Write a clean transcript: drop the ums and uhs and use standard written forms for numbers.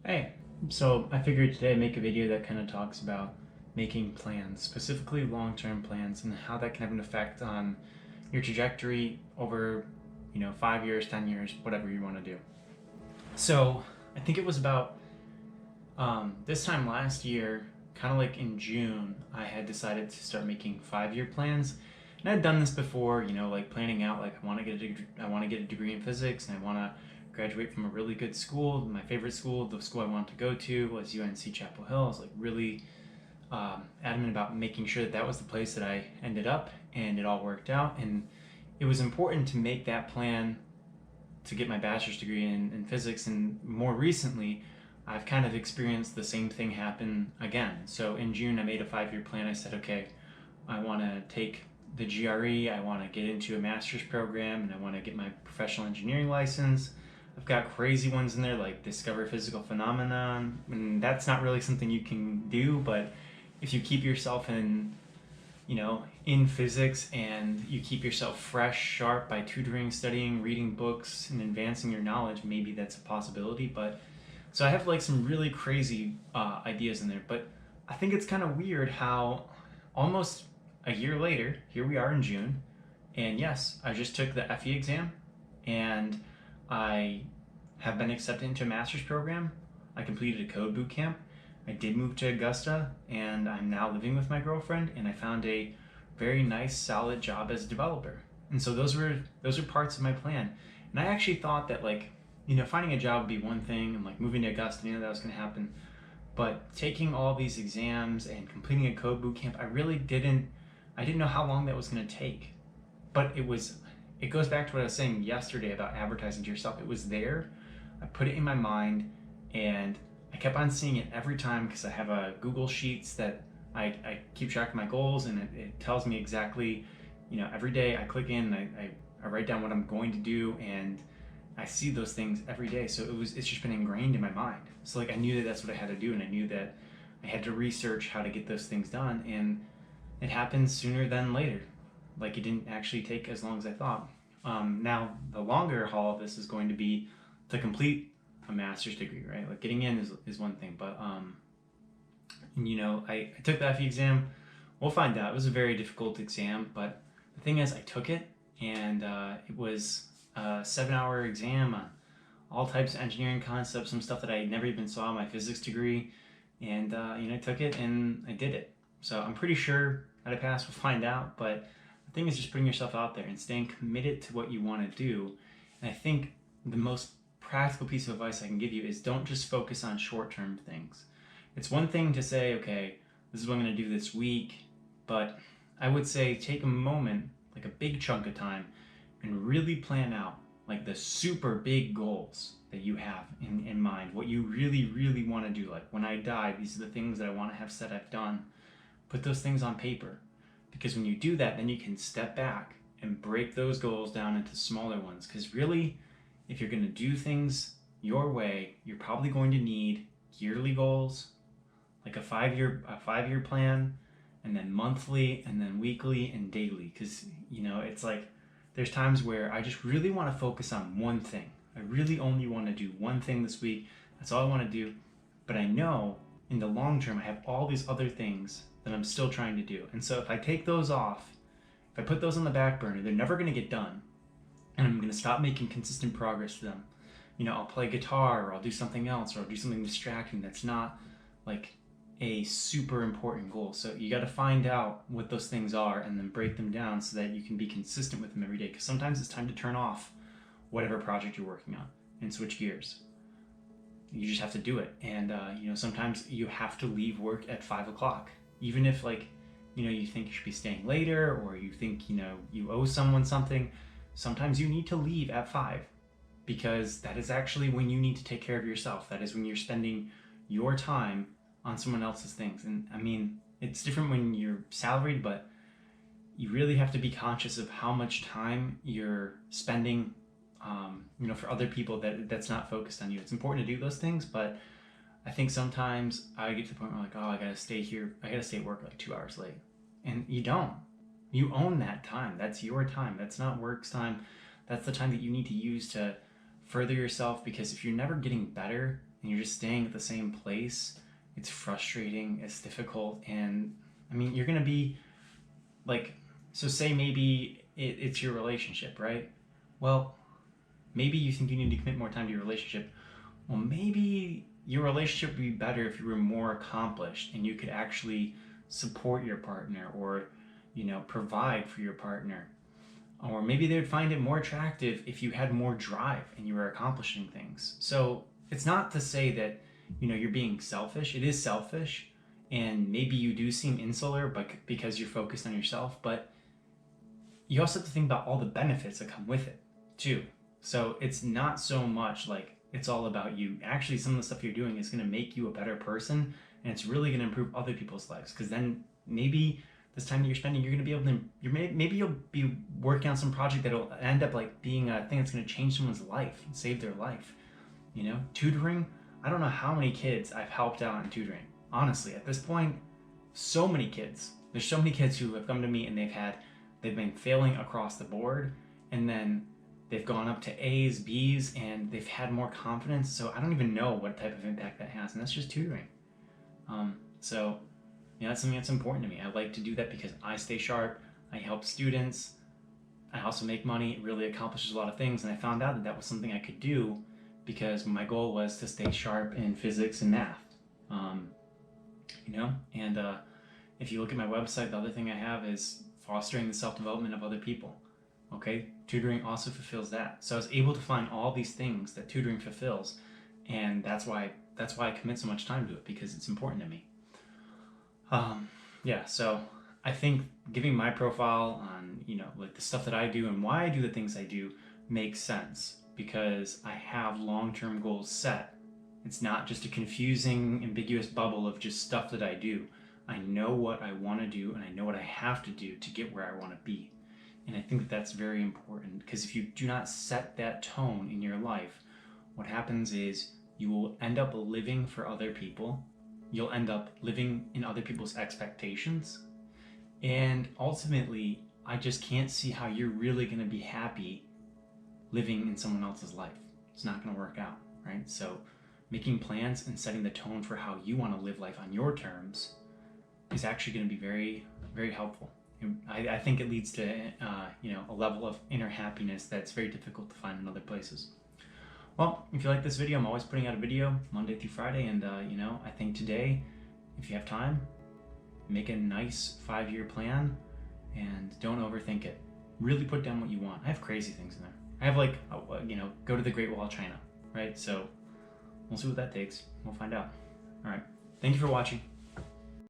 Hey, so I figured today I'd make a video that kind of talks about making plans, specifically long-term plans, and how that can have an effect on your trajectory over, 5 years, 10 years, whatever you want to do. So I think it was about this time last year, kind of like in June, I had decided to start making 5-year plans. And I'd done this before, like planning out like I want to get a degree in physics, and I want to graduate from a really good school. My favorite school, the school I wanted to go to, was UNC Chapel Hill. I was like really adamant about making sure that that was the place that I ended up, and it all worked out. And it was important to make that plan to get my bachelor's degree in physics. And more recently, I've kind of experienced the same thing happen again. So in June, I made a 5-year plan. I said, okay, I want to take the GRE, I want to get into a master's program, and I want to get my professional engineering license. I've got crazy ones in there like discover physical phenomenon, and that's not really something you can do, but if you keep yourself in physics, and you keep yourself fresh, sharp by tutoring, studying, reading books, and advancing your knowledge, maybe that's a possibility. But so I have like some really crazy ideas in there, but I think it's kind of weird how almost a year later, here we are in June, and yes, I just took the FE exam, and I have been accepted into a master's program. I completed a code boot camp. I did move to Augusta, and I'm now living with my girlfriend, and I found a very nice, solid job as a developer. And so those were parts of my plan. And I actually thought that finding a job would be one thing, and like moving to Augusta, that was going to happen. But taking all these exams and completing a code boot camp, I didn't know how long that was going to take. But it goes back to what I was saying yesterday about advertising to yourself. It was there. I put it in my mind, and I kept on seeing it every time because I have a Google Sheets that I keep track of my goals, and it tells me exactly, every day I click in and I write down what I'm going to do, and I see those things every day. So it's just been ingrained in my mind. So like I knew that that's what I had to do, and I knew that I had to research how to get those things done, and it happened sooner than later. Like it didn't actually take as long as I thought. Now the longer haul of this is going to be to complete a master's degree, right? Like getting in is one thing, but I took the FE exam. We'll find out. It was a very difficult exam, but the thing is, I took it, and it was a 7-hour exam on all types of engineering concepts, some stuff that I never even saw in my physics degree, and I took it and I did it. So I'm pretty sure that I passed. We'll find out, but the thing is just putting yourself out there and staying committed to what you want to do. And I think the most practical piece of advice I can give you is don't just focus on short-term things. It's one thing to say, okay, this is what I'm going to do this week, but I would say take a moment, like a big chunk of time, and really plan out like the super big goals that you have in mind, what you really, really want to do. Like when I die, these are the things that I want to have said I've done. Put those things on paper, because when you do that, then you can step back and break those goals down into smaller ones. Because really, if you're going to do things your way, you're probably going to need yearly goals, like a 5-year plan, and then monthly, and then weekly and daily. Because it's like there's times where I just really want to focus on one thing. I really only want to do one thing this week. That's all I want to do. But I know in the long term, I have all these other things that I'm still trying to do. And so if I take those off, if I put those on the back burner, they're never going to get done. And I'm going to stop making consistent progress to them. I'll play guitar, or I'll do something else, or I'll do something distracting that's not like a super important goal. So you got to find out what those things are and then break them down so that you can be consistent with them every day. Because sometimes it's time to turn off whatever project you're working on and switch gears. You just have to do it. And sometimes you have to leave work at 5 o'clock, even if you think you should be staying later, or you think you owe someone something. Sometimes you need to leave at 5, because that is actually when you need to take care of yourself. That is when you're spending your time on someone else's things. And I mean, it's different when you're salaried, but you really have to be conscious of how much time you're spending for other people that's not focused on you. It's important to do those things, but I think sometimes I get to the point where I gotta stay at work like 2 hours late. And you don't. You own that time. That's your time. That's not work's time. That's the time that you need to use to further yourself, because if you're never getting better, and you're just staying at the same place, it's frustrating, it's difficult, and I mean, you're gonna be like, so say maybe it's your relationship, right? Well, maybe you think you need to commit more time to your relationship. Well, maybe your relationship would be better if you were more accomplished and you could actually support your partner, or provide for your partner. Or maybe they would find it more attractive if you had more drive and you were accomplishing things. So it's not to say that you're being selfish. It is selfish, and maybe you do seem insular, but because you're focused on yourself. But you also have to think about all the benefits that come with it too. So it's not so much like it's all about you. Actually, some of the stuff you're doing is going to make you a better person, and it's really going to improve other people's lives. Because then maybe this time that you're spending, you're going to be able to, maybe you'll be working on some project that'll end up like being a thing that's going to change someone's life and save their life. Tutoring. I don't know how many kids I've helped out in tutoring. Honestly, at this point, so many kids. There's so many kids who have come to me and they've been failing across the board, and then they've gone up to A's, B's, and they've had more confidence. So I don't even know what type of impact that has, and that's just tutoring. So that's something that's important to me. I like to do that because I stay sharp, I help students, I also make money. It really accomplishes a lot of things, and I found out that that was something I could do because my goal was to stay sharp in physics and math. And if you look at my website, the other thing I have is fostering the self-development of other people. Okay, tutoring also fulfills that. So I was able to find all these things that tutoring fulfills, and that's why I commit so much time to it, because it's important to me. So I think giving my profile on like the stuff that I do and why I do the things I do makes sense, because I have long-term goals set. It's not just a confusing, ambiguous bubble of just stuff that I do. I know what I want to do, and I know what I have to do to get where I want to be. And I think that that's very important, because if you do not set that tone in your life, what happens is you will end up living for other people. You'll end up living in other people's expectations. And ultimately, I just can't see how you're really going to be happy living in someone else's life. It's not going to work out, right? So making plans and setting the tone for how you want to live life on your terms is actually going to be very, very helpful. I think it leads to a level of inner happiness that's very difficult to find in other places. Well, if you like this video, I'm always putting out a video Monday through Friday, and I think today, if you have time, make a nice 5-year plan and don't overthink it. Really put down what you want. I have crazy things in there. I have go to the Great Wall of China, right? So we'll see what that takes. We'll find out. All right. Thank you for watching.